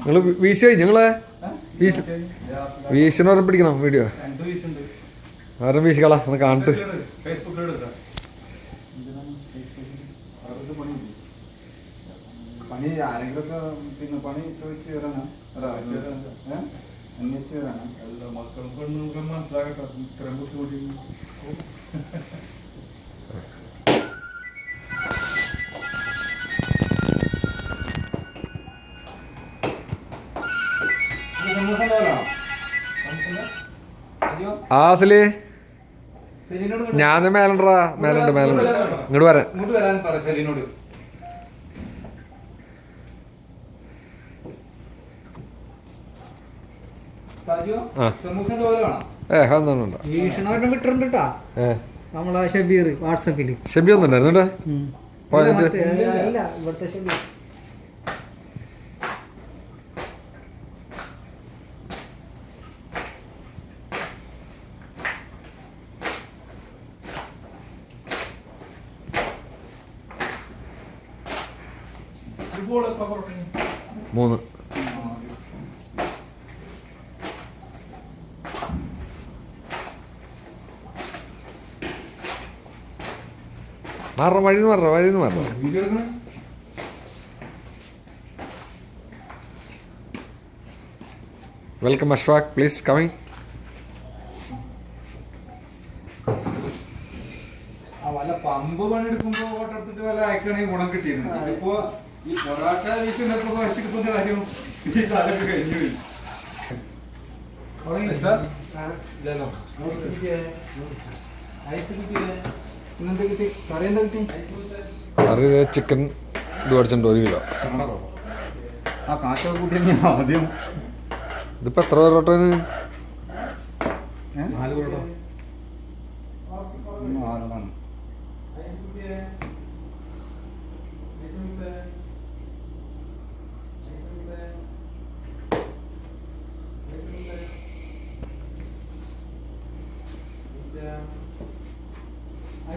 നിങ്ങൾ വീശി കഴിഞ്ഞു നിങ്ങളെ വീശിനോരം പിടിക്കണം വീഡിയോ ആരും വീശിക്കളാ ഒന്ന് കാണിട്ട് പണി ആരെങ്കിലൊക്കെ പിന്നെ പണി ചോദിച്ചു വരാനാ അന്വേഷിച്ചു വരാനാ എല്ലാ മക്കളും പെണ്ണുങ്ങളും മനസ്സിലാകട്ടെ ഇത്രയും ബുദ്ധിമുട്ടി ആസില് ഞാൻ മേലുണ്ടാ മേലുണ്ട് ഇങ്ങോട്ട് വരാൻ പറ ശരീനോട് വിട്ടിട്ടുണ്ട് നമ്മളെ ഷബീർ വാട്സപ്പില് ഷബി ഒന്നുണ്ടായിരുന്നു ഇവിടുത്തെ ഷബീർ മൂന്ന് മാറണം വഴിന്ന് മാറണം വെൽക്കം അഷ്ഫാഖ് പ്ലീസ് കമ്മിങ് വല്ല പമ്പ് പണിയെടുക്കുമ്പോ ഫോട്ടോ എടുത്തിട്ട് വല്ല അയക്കണെങ്കിൽ ഗുണം കിട്ടിയിരുന്നു ഇപ്പൊ ഈ പൊറാട്ട വീട്ടിലൊക്കെ വശിക്കുന്ന കാര്യം ഈ കാലൊക്കെ കഴിഞ്ഞു കറി ചിക്കൻ ഇത് മേടിച്ചിട്ടുണ്ട് 1 കിലോ ആ കാശൊക്കെ കൂട്ടി ആദ്യം ഇതിപ്പോ എത്ര പൊറോട്ടന് 4 പൊറോട്ട 4 I